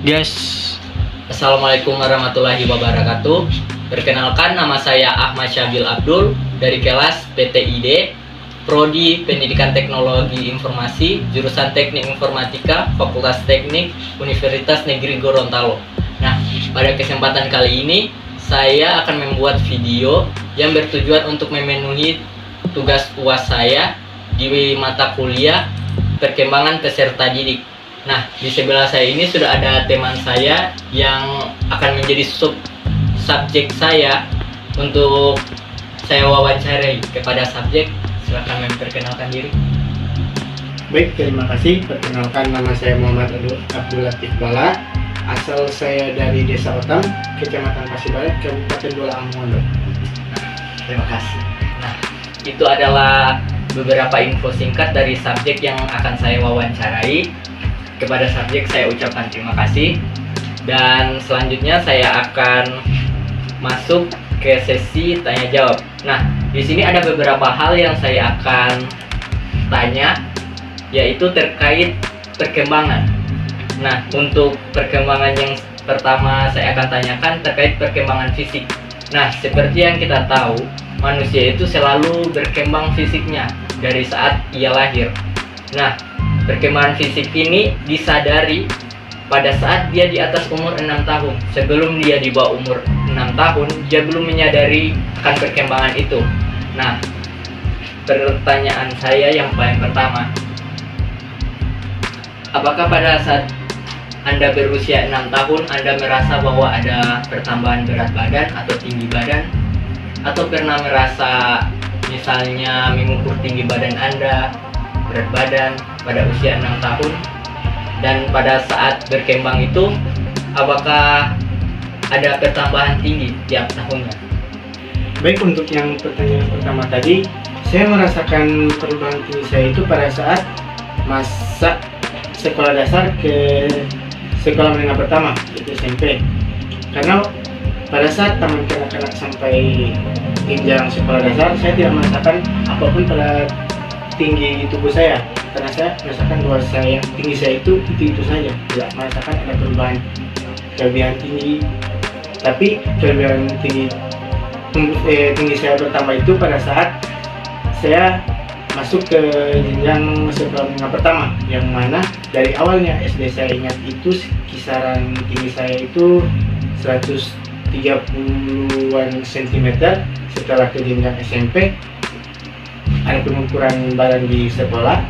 Guys, Assalamualaikum warahmatullahi wabarakatuh. Perkenalkan, nama saya Ahmad Syabil Abdul dari kelas PTID, Prodi Pendidikan Teknologi Informasi, jurusan Teknik Informatika, Fakultas Teknik, Universitas Negeri Gorontalo. Nah, pada kesempatan kali ini saya akan membuat video yang bertujuan untuk memenuhi tugas UAS saya di mata kuliah Perkembangan Peserta Didik. Nah, di sebelah saya ini sudah ada teman saya yang akan menjadi subjek saya untuk saya wawancarai. Kepada subjek, silakan memperkenalkan diri. Baik, terima kasih. Perkenalkan, nama saya Muhammad Abdul Latif Bala. Asal saya dari Desa Otam, Kecamatan Pasir Barat, Kabupaten Bola Mongondo. Terima kasih. Nah, itu adalah beberapa info singkat dari subjek yang akan saya wawancarai. Kepada subjek saya ucapkan terima kasih, dan selanjutnya saya akan masuk ke sesi tanya jawab. Nah, di sini ada beberapa hal yang saya akan tanya, yaitu terkait perkembangan. Nah, untuk perkembangan yang pertama saya akan tanyakan terkait perkembangan fisik. Nah, seperti yang kita tahu, manusia itu selalu berkembang fisiknya dari saat ia lahir. Nah, perkembangan fisik ini disadari pada saat dia di atas umur 6 tahun. Sebelum dia di bawah umur 6 tahun, dia belum menyadari akan perkembangan itu. Nah, pertanyaan saya yang paling pertama, apakah pada saat Anda berusia 6 tahun, Anda merasa bahwa ada pertambahan berat badan atau tinggi badan? Atau pernah merasa misalnya mengukur tinggi badan Anda, berat badan pada usia 6 tahun, dan pada saat berkembang itu apakah ada pertambahan tinggi tiap tahunnya? Baik, untuk yang pertanyaan pertama tadi, saya merasakan perubahan tinggi saya itu pada saat masa sekolah dasar ke sekolah menengah pertama, yaitu SMP. Karena pada saat taman kanak-kanak sampai jenjang sekolah dasar, saya tidak merasakan apapun pada tinggi tubuh saya, karena saya merasakan bahwa tinggi saya itu saja, tidak merasakan ada perubahan kelebihan tinggi. Tapi kelebihan tinggi saya bertambah itu pada saat saya masuk ke jenjang sekolah menengah pertama, yang mana dari awalnya SD saya ingat itu kisaran tinggi saya itu 130-an cm. Setelah ke jenjang SMP, ada pengukuran badan di sekolah,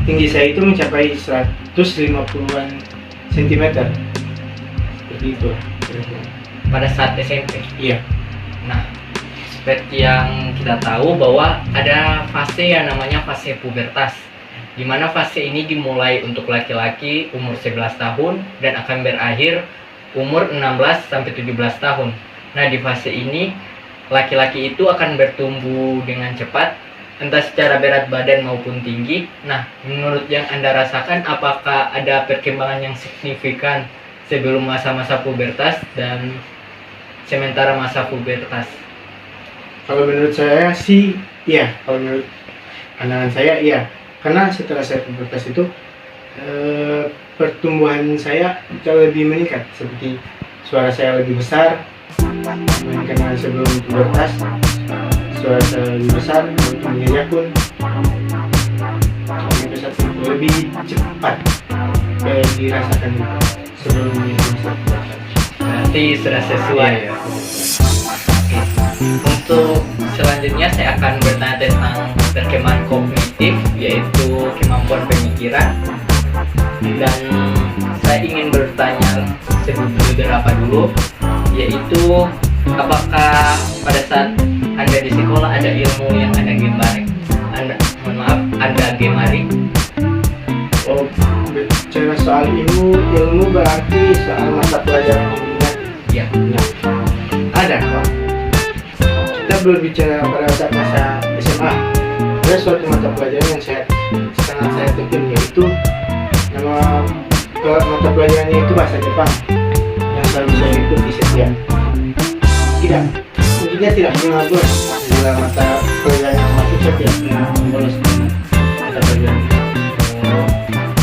tinggi saya itu mencapai 150-an cm. Seperti itu. Pada saat SMP? Iya. Nah, seperti yang kita tahu bahwa ada fase yang namanya fase pubertas, di mana fase ini dimulai untuk laki-laki umur 11 tahun dan akan berakhir umur 16 sampai 17 tahun. Nah, di fase ini laki-laki itu akan bertumbuh dengan cepat, entah secara berat badan maupun tinggi. Nah, menurut yang Anda rasakan, apakah ada perkembangan yang signifikan sebelum masa-masa pubertas dan sementara masa pubertas? Kalau menurut saya sih, iya. Kalau menurut pandangan saya, iya. Karena setelah saya pubertas itu, pertumbuhan saya jauh lebih meningkat. Seperti suara saya lebih besar, karena sebelum pubertas suara saya lebih besar, tumbuhnya pun lebih cepat dirasakan sebelum pubertas. Berarti sudah sesuai ya. Untuk selanjutnya saya akan bertanya tentang perkembangan kognitif, yaitu kemampuan pemikiran. Dan saya ingin bertanya beberapa dulu, yaitu apakah pada saat Anda di sekolah ada ilmu yang Anda gemari? Anda gemari? Oh, bicara soal ilmu berarti soal mata pelajaran umumnya. Ya. Ada kok. Kita berbicara pada saat masa SMA, ada suatu mata pelajaran yang sangat saya tekuni, yaitu nama mata pelajarannya itu bahasa Jepang, yang selalu saya ikuti setiap. Tidak pernah bolos dalam mata pelajaran yang masuk. Saya tidak pernah bolos mata pelajaran.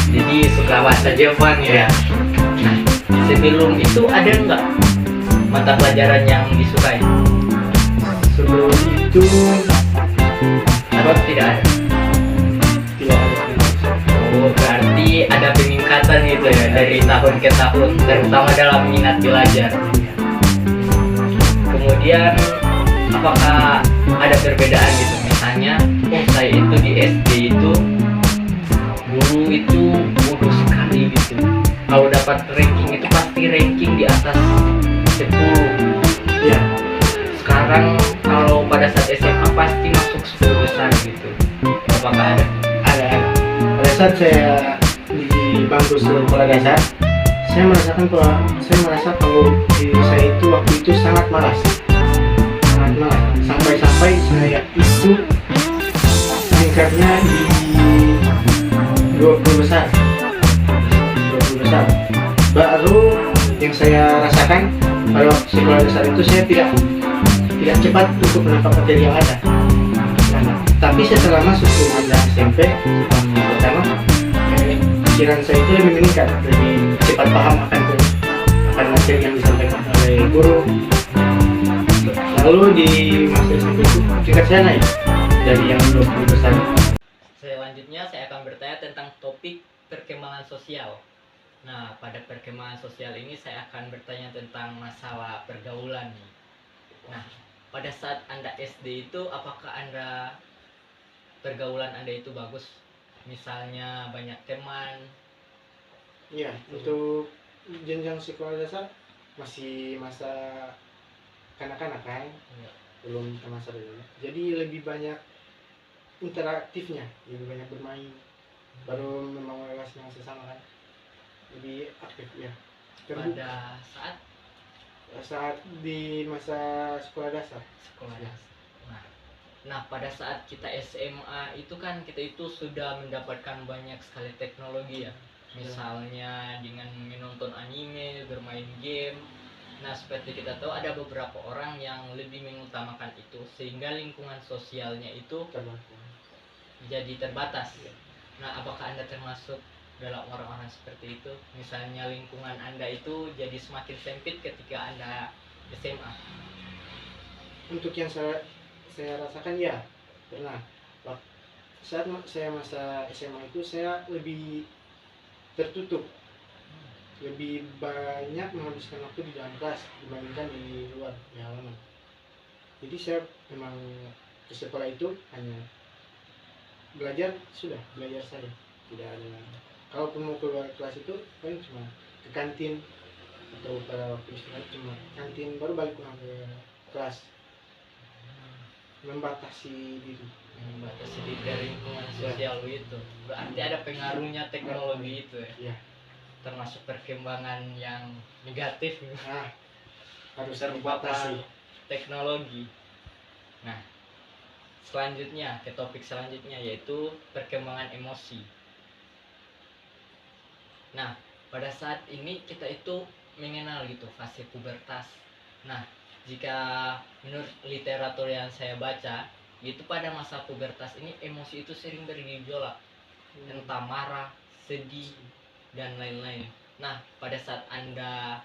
Jadi suka bahasa Jepang ya. Nah, sebelum itu ada nggak mata pelajaran yang disukai? Sebelum itu Atau tidak ada? tidak ada. Oh, berarti ada peningkatan gitu ya dari tahun ke tahun, terutama dalam minat belajar. Kemudian, apakah ada perbedaan gitu? Misalnya, oh saya itu di SD itu dulu itu bodoh sekali gitu. Kalau dapat ranking itu pasti ranking di atas 10. Ya, Sekarang kalau pada saat SMA pasti masuk 10 besar gitu. Apakah ada? ada. Pada saat saya di bangku sekolah dasar, saya merasa kalau diri saya itu waktu itu sangat malas, sampai saya itu tingkatnya di 20 besar. Baru yang saya rasakan pada waktu sekolah dasar itu saya tidak cepat untuk menangkap materi yang ada. Tapi setelah masuk ke jenjang SMP pertama, pikiran saya itu lebih meningkat, lebih cepat paham akan materi yang disampaikan oleh guru. Lalu di masa SMP itu tingkat saya naik dari yang 20 besar. Selanjutnya saya akan bertanya tentang topik perkembangan sosial. Nah, pada perkembangan sosial ini saya akan bertanya tentang masalah pergaulan nih. Nah, pada saat Anda SD itu apakah pergaulan Anda itu bagus? Misalnya banyak teman. Iya, untuk jenjang sekolah dasar masih masa kanak-kanak kan, Ya. belum ke masa dewasa. Jadi lebih banyak interaktifnya, lebih banyak bermain, baru memang relasinya sesama kan, lebih aktif ya. Pada Saat di masa sekolah dasar. sekolah dasar. Nah, pada saat kita SMA itu kan kita itu sudah mendapatkan banyak sekali teknologi ya. Misalnya dengan menonton anime, bermain game. Nah, seperti kita tahu ada beberapa orang yang lebih mengutamakan itu sehingga lingkungan sosialnya itu jadi terbatas. Nah, apakah Anda termasuk dalam orang-orang seperti itu? Misalnya lingkungan Anda itu jadi semakin sempit ketika Anda SMA. Untuk yang saya rasakan ya pernah. Saat saya masa SMA itu saya lebih tertutup, lebih banyak menghabiskan waktu di dalam kelas dibandingkan di luar di halaman. Jadi saya memang ke sekolah itu hanya belajar saja, tidak ada. Kalaupun mau keluar kelas itu paling cuma ke kantin atau pada waktu istirahat cuma kantin, baru balik pulang ke kelas. Membatasi diri Dari lingkungan sosial itu berarti ada pengaruhnya teknologi itu ya, ya. termasuk perkembangan yang negatif Harus terpapar dibatasi. teknologi. Nah, selanjutnya ke topik selanjutnya yaitu perkembangan emosi. Nah, pada saat ini kita itu mengenal gitu fase pubertas. Nah, jika menurut literatur yang saya baca, itu pada masa pubertas ini emosi itu sering bergejolak, entah marah, sedih, dan lain-lain. Nah, pada saat Anda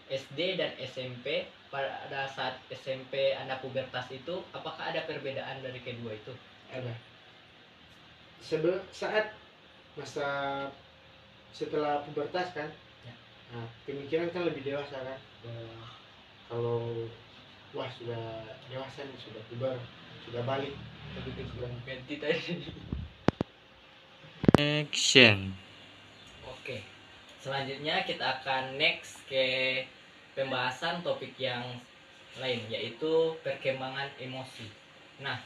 SD dan SMP, pada saat SMP Anda pubertas itu, apakah ada perbedaan dari kedua itu? Ada. Saat masa setelah pubertas kan, Ya. pemikiran kan lebih dewasa kan. Kalau sudah dewasa nih, sudah puber, sudah balik, Ganti tadi. Action. Oke, selanjutnya kita akan next ke pembahasan topik yang lain, yaitu perkembangan emosi. Nah,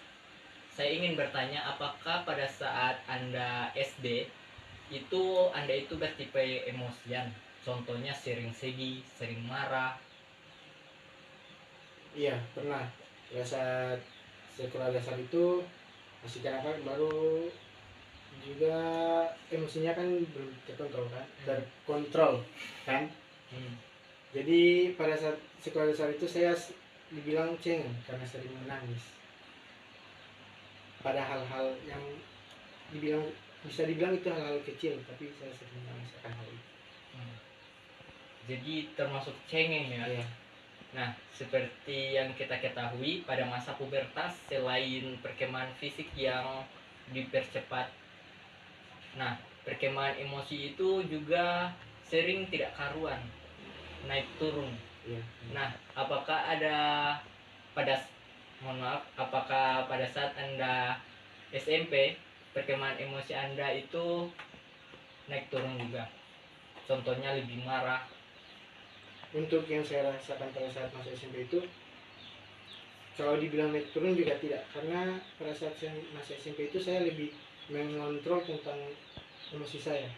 saya ingin bertanya, apakah pada saat Anda SD itu Anda itu bertipe emosian? Contohnya sering sedih, sering marah. Iya, pernah. Pada saat sekolah dasar itu masih kanak-kanak, baru juga emosinya kan belum terkontrol kan. Jadi pada saat sekolah dasar itu saya dibilang cengeng karena sering menangis pada hal-hal yang bisa dibilang itu hal-hal kecil, tapi saya sering menangis akan hal itu. Jadi termasuk cengeng ya. Iya. Nah, seperti yang kita ketahui pada masa pubertas, selain perkembangan fisik yang dipercepat, nah perkembangan emosi itu juga sering tidak karuan, naik turun. Iya. Nah, apakah ada pada mohon maaf, apakah pada saat Anda SMP perkembangan emosi Anda itu naik turun juga? Contohnya lebih marah. Untuk yang saya rasakan pada saat masa SMP itu, kalau dibilang naik turun juga tidak, karena pada saat masa SMP itu saya lebih mengontrol tentang emosi saya.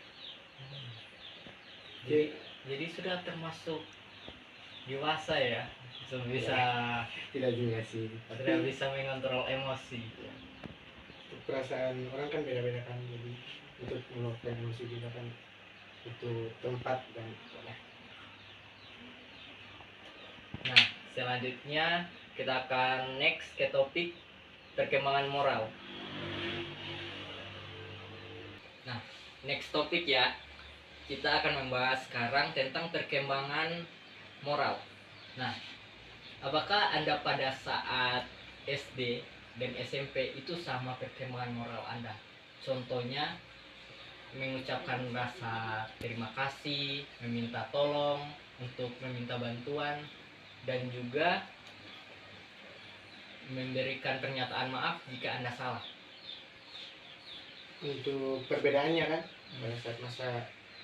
Jadi sudah termasuk dewasa ya, sudah bisa Tidak juga sih, sudah bisa mengontrol emosi. untuk perasaan orang kan beda-beda kan, jadi untuk meluapkan emosi juga kan itu tempat dan ya. Nah, selanjutnya kita akan next ke topik perkembangan moral. Nah, next topik ya, kita akan membahas sekarang tentang perkembangan moral. Nah, apakah Anda pada saat SD dan SMP itu sama perkembangan moral Anda? Contohnya mengucapkan rasa terima kasih, meminta tolong, untuk meminta bantuan, dan juga memberikan pernyataan maaf jika Anda salah. Untuk perbedaannya kan pada saat masa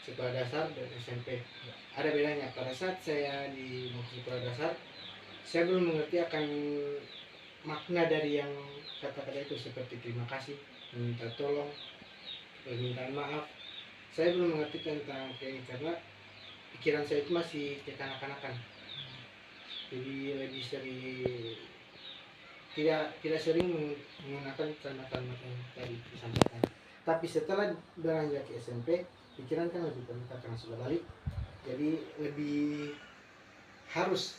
sekolah dasar dan SMP ada bedanya. Pada saat saya di sekolah dasar, saya belum mengerti akan makna dari yang kata-kata itu, seperti terima kasih, meminta tolong, permintaan maaf. Saya belum mengerti tentang ini karena pikiran saya itu masih kekanak-kanakan. Jadi lebih sering tidak sering menggunakan kalimat-kalimat yang tadi disampaikan. Tapi setelah beranjak ke SMP, pikiran kan lebih terbuka karena sudah balik. Jadi lebih harus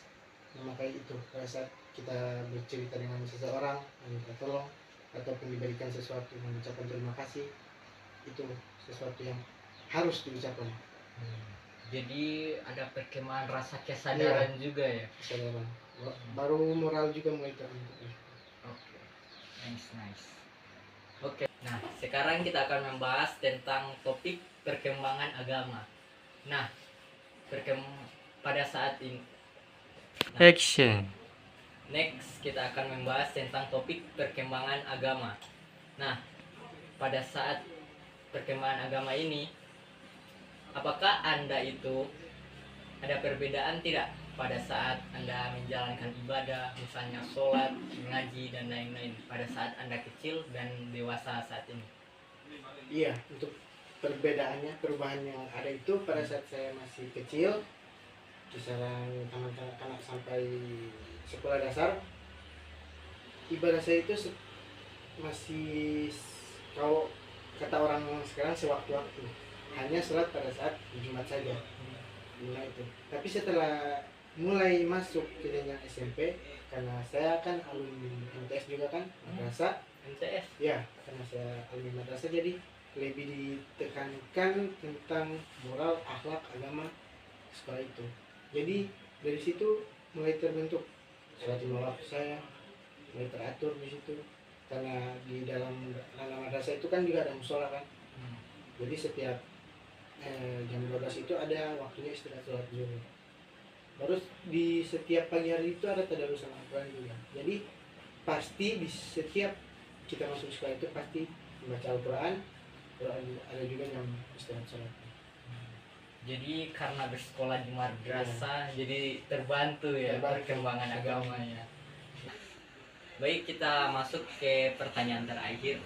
memakai itu pada saat kita bercerita dengan seseorang, meminta tolong ataupun diberikan sesuatu, mengucapkan terima kasih, itu sesuatu yang harus diucapkan. Jadi ada perkembangan rasa kesadaran juga ya. Kesadaran. Baru moral juga mulai terbentuk. Oke, nice. Oke, nah sekarang kita akan membahas tentang topik perkembangan agama. Nah, pada saat ini, Action. next kita akan membahas tentang topik perkembangan agama. Nah, pada saat perkembangan agama ini, apakah Anda itu ada perbedaan tidak pada saat Anda menjalankan ibadah, misalnya sholat, mengaji, dan lain-lain, pada saat Anda kecil dan dewasa saat ini? Iya, untuk perubahan yang ada itu pada saat saya masih kecil, kisaran kanak-kanak sampai sekolah dasar, ibadah saya itu masih, kalau kata orang sekarang, sewaktu-waktu, hanya sholat pada saat Jumat saja. Itu. Tapi setelah mulai masuk ke jenjang SMP, karena saya kan alumni MTS juga kan, madrasah. MTS? Ya, karena saya alumni madrasah, jadi lebih ditekankan tentang moral, akhlak, agama sekolah itu. Jadi dari situ mulai terbentuk sholat lima waktu saya, mulai teratur di situ. Karena di dalam madrasah itu kan juga ada musola kan. Jadi setiap jam 12 itu ada waktunya istirahat sholat zuhur. Terus di setiap pagi hari itu ada tadarusan Al-Quran juga. Jadi pasti di setiap kita masuk sekolah itu pasti membaca Al-Quran. Ada juga jam istirahat sholat. Jadi karena bersekolah di madrasah, jadi terbantu ya perkembangan agamanya. Baik, kita masuk ke pertanyaan terakhir.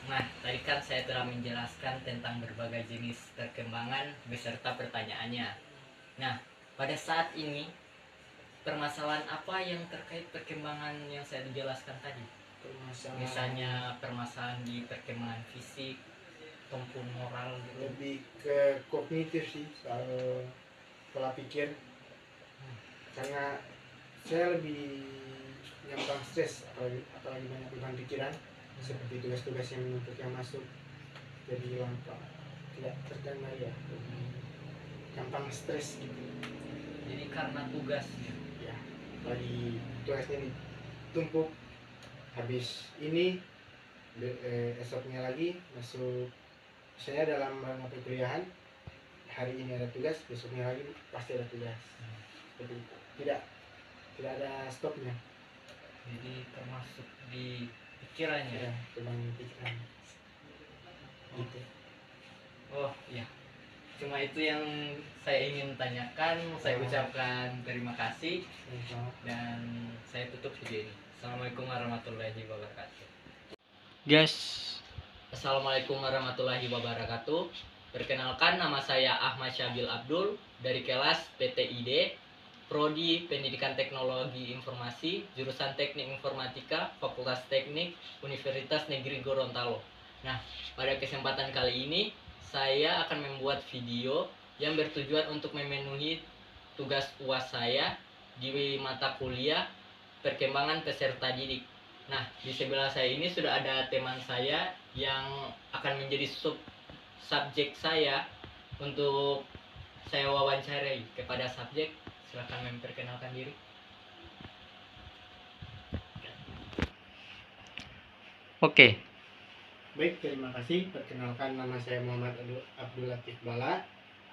Nah, tadi kan saya telah menjelaskan tentang berbagai jenis perkembangan beserta pertanyaannya. Nah, pada saat ini permasalahan apa yang terkait perkembangan yang saya jelaskan tadi? Misalnya permasalahan di perkembangan fisik, ataupun moral gitu. Lebih ke kognitif sih, soal pola pikir. Karena saya lebih gampang stres, apalagi banyak beban pikiran, seperti tugas-tugas yang menumpuk yang masuk, jadi gampang tidak terkendali ya, gampang stres gitu. karena tugasnya. Ya, lagi tugasnya nih tumpuk, habis ini esoknya lagi masuk, saya dalam rangka perkuliahan, hari ini ada tugas, besoknya lagi pasti ada tugas. Jadi tidak ada stopnya. Jadi termasuk di pikirannya. Ya, cuma pikiran gitu. Oh iya, cuma itu yang saya ingin tanyakan. Saya ucapkan terima kasih dan saya tutup video ini. Assalamualaikum warahmatullahi wabarakatuh. Gas. Assalamualaikum warahmatullahi wabarakatuh. Perkenalkan, nama saya Ahmad Syabil Abdul dari kelas PTID, Prodi Pendidikan Teknologi Informasi, jurusan Teknik Informatika, Fakultas Teknik, Universitas Negeri Gorontalo. Nah, pada kesempatan kali ini saya akan membuat video yang bertujuan untuk memenuhi tugas UAS saya di mata kuliah Perkembangan Peserta Didik. Nah, di sebelah saya ini sudah ada teman saya yang akan menjadi subjek saya untuk saya wawancarai. Kepada subjek, silakan memperkenalkan diri. Oke. Baik, terima kasih. Perkenalkan, nama saya Muhammad Abdul Latif Bala.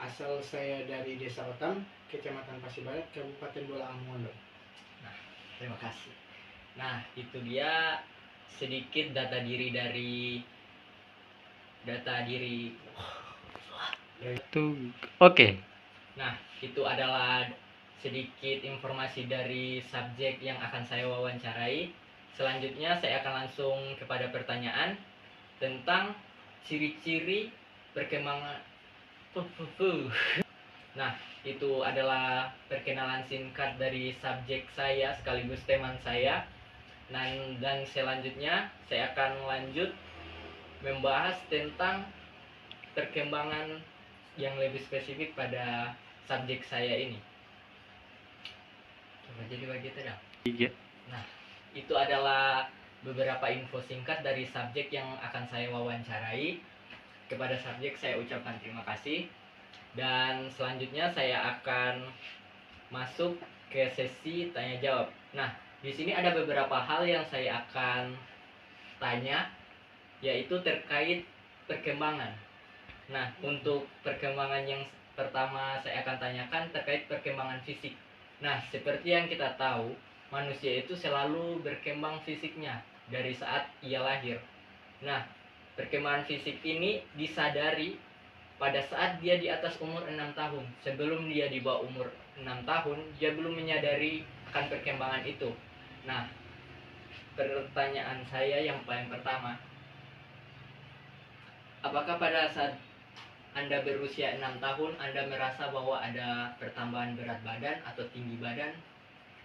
Asal saya dari Desa Otam, Kecamatan Pasir Barat, Kabupaten Bolaang Mongondo. Terima kasih. Nah, itu dia sedikit data diri Oke. Nah, itu adalah sedikit informasi dari subjek yang akan saya wawancarai. Selanjutnya saya akan langsung kepada pertanyaan tentang ciri-ciri perkembangan. Nah, itu adalah perkenalan singkat dari subjek saya sekaligus teman saya. Dan selanjutnya saya akan lanjut membahas tentang perkembangan yang lebih spesifik pada subjek saya ini. Coba jadi bagi tidak. Nah, itu adalah beberapa info singkat dari subjek yang akan saya wawancarai. Kepada subjek saya ucapkan terima kasih. Dan selanjutnya saya akan masuk ke sesi tanya jawab. Nah, di sini ada beberapa hal yang saya akan tanya, yaitu terkait perkembangan. Nah, untuk perkembangan yang pertama saya akan tanyakan terkait perkembangan fisik. Nah, seperti yang kita tahu, manusia itu selalu berkembang fisiknya dari saat ia lahir. Nah, perkembangan fisik ini disadari pada saat dia di atas umur 6 tahun. Sebelum dia di bawah umur 6 tahun, dia belum menyadari akan perkembangan itu. Nah, pertanyaan saya yang paling pertama, apakah pada saat Anda berusia 6 tahun, Anda merasa bahwa ada pertambahan berat badan atau tinggi badan?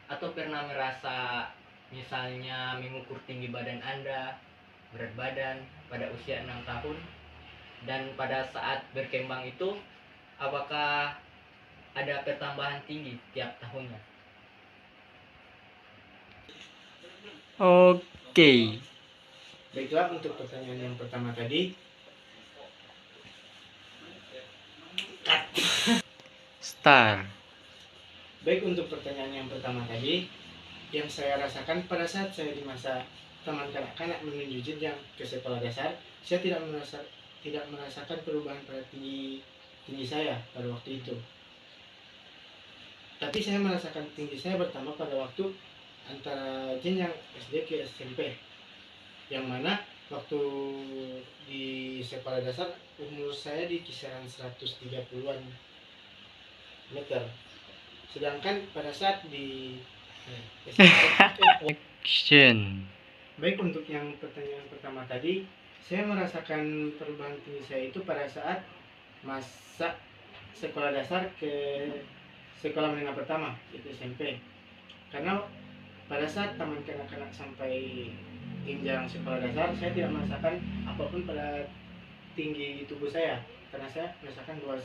Atau pernah merasa misalnya mengukur tinggi badan Anda, berat badan pada usia 6 tahun? Dan pada saat berkembang itu, apakah ada pertambahan tinggi tiap tahunnya? Oke. Baiklah, untuk pertanyaan yang pertama tadi, Star. baik, untuk pertanyaan yang pertama tadi, yang saya rasakan pada saat saya di masa taman kanak-kanak menuju jenjang ke sekolah dasar, saya tidak merasakan perubahan pada tinggi saya pada waktu itu. Tapi saya merasakan tinggi saya bertambah pada waktu antara jenjang SD ke SMP, yang mana waktu di sekolah dasar umur saya di kisaran 130-an meter, sedangkan pada saat di SMP. Action. Baik, untuk yang pertanyaan pertama tadi, saya merasakan perubahan tinggi saya itu pada saat masa sekolah dasar ke sekolah menengah pertama, yaitu SMP. Karena pada saat taman kanak-kanak sampai jenjang sekolah dasar, saya tidak merasakan apapun pada tinggi tubuh saya, karena saya merasakan bahwa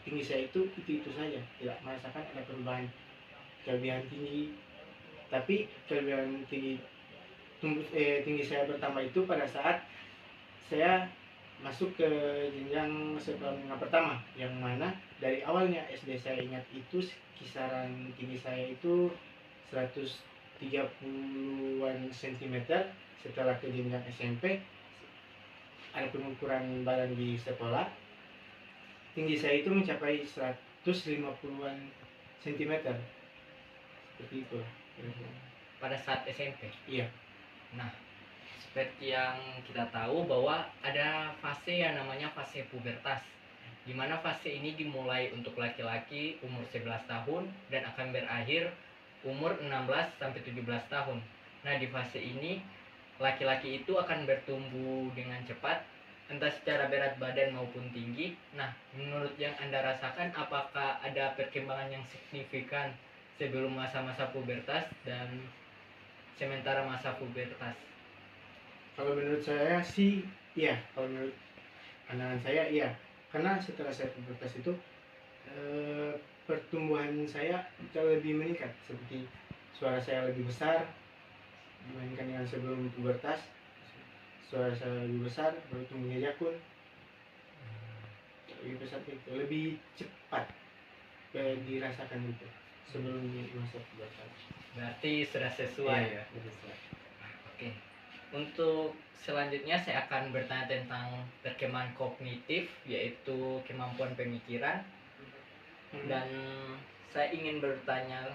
tinggi saya itu saja, tidak merasakan ada perubahan kelebihan tinggi. Tapi kelebihan tinggi saya bertambah itu pada saat saya masuk ke jenjang sekolah menengah pertama, yang mana dari awalnya SD saya ingat itu kisaran tinggi saya itu 130-an cm. Setelah ke jenjang SMP ada pengukuran badan di sekolah, tinggi saya itu mencapai 150-an cm, seperti itu lah kira-kira. Pada saat SMP. Iya. Nah, seperti yang kita tahu bahwa ada fase yang namanya fase pubertas, di mana fase ini dimulai untuk laki-laki umur 11 tahun dan akan berakhir umur 16 sampai 17 tahun. Nah, di fase ini laki-laki itu akan bertumbuh dengan cepat, entah secara berat badan maupun tinggi. Nah, menurut yang Anda rasakan, apakah ada perkembangan yang signifikan sebelum masa-masa pubertas dan sementara masa pubertas? Kalau menurut saya sih iya, kalau menurut pandangan saya iya, karena setelah saya pubertas itu pertumbuhan saya jauh lebih meningkat, seperti suara saya lebih besar dibandingkan dengan sebelum pubertas. Suara saya lebih besar, baru tumbuhnya jakun lebih besar, itu lebih cepat dirasakan itu sebelum masa pubertas. Berarti sudah sesuai ya. Lebih sesuai. Oke. Untuk selanjutnya saya akan bertanya tentang perkembangan kognitif, yaitu kemampuan pemikiran. Dan saya ingin bertanya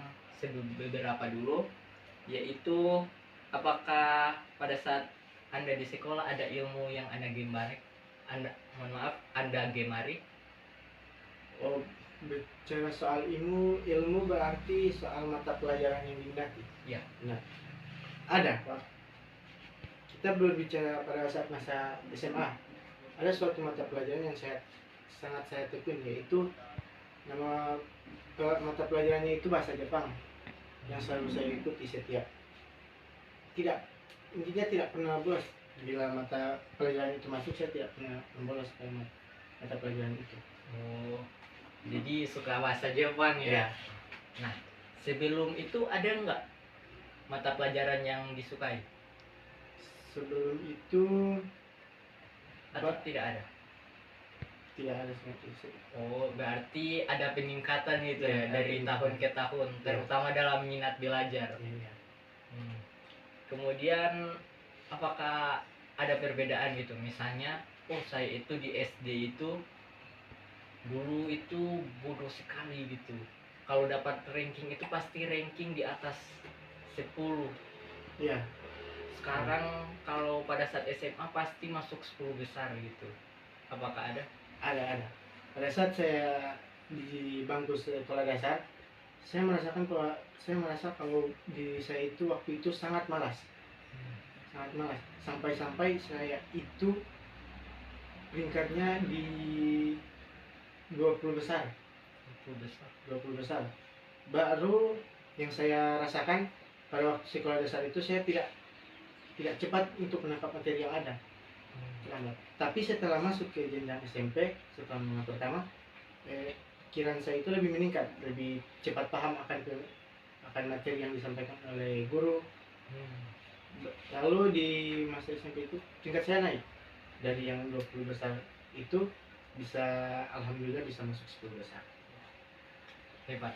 beberapa dulu, yaitu apakah pada saat Anda di sekolah ada ilmu yang Anda gemari? Anda gemari? Oh, bicara soal ilmu berarti soal mata pelajaran yang diminati. Iya. Nah, ada Pak. Kita berbicara pada saat masa SMA. Ada suatu mata pelajaran yang sangat saya tekuni, yaitu nama mata pelajarannya itu bahasa Jepang, yang selalu saya ikuti setiap. Intinya tidak pernah bolos. Bila mata pelajaran itu masuk, saya tidak pernah membolos karena mata pelajaran itu. Oh, jadi suka bahasa Jepang ya? Ya. Nah, sebelum itu ada nggak mata pelajaran yang disukai? Sebelum itu Atau tidak ada? tidak ada seperti itu. Oh, berarti ada peningkatan gitu ya, Ya, dari ada tahun ke tahun, terutama dalam minat belajar. Iya. Kemudian, apakah ada perbedaan gitu? Misalnya, oh saya itu di SD itu dulu itu bodoh sekali gitu. Kalau dapat ranking itu pasti ranking di atas 10. Iya. Sekarang kalau pada saat SMA pasti masuk 10 besar gitu. Apakah ada? Ada. Pada saat saya di bangku sekolah dasar, saya merasa kalau diri saya itu waktu itu sangat malas. Sampai saya itu peringkatnya di 20 besar. 20 besar. Baru yang saya rasakan pada waktu sekolah dasar itu, saya tidak cepat untuk menangkap materi yang ada. Lambat. Tapi setelah masuk ke jenjang SMP, setelah menengah pertama, pikiran saya itu lebih meningkat, lebih cepat paham akan materi yang disampaikan oleh guru. Lalu di masa SMP itu tingkat saya naik dari yang 20 besar itu bisa, alhamdulillah bisa masuk 10 besar. Hebat.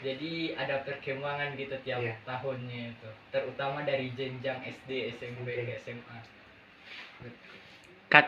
Jadi ada perkembangan gitu tiap Iya. tahunnya itu, terutama dari jenjang SD, SMP ke SMA. Cut.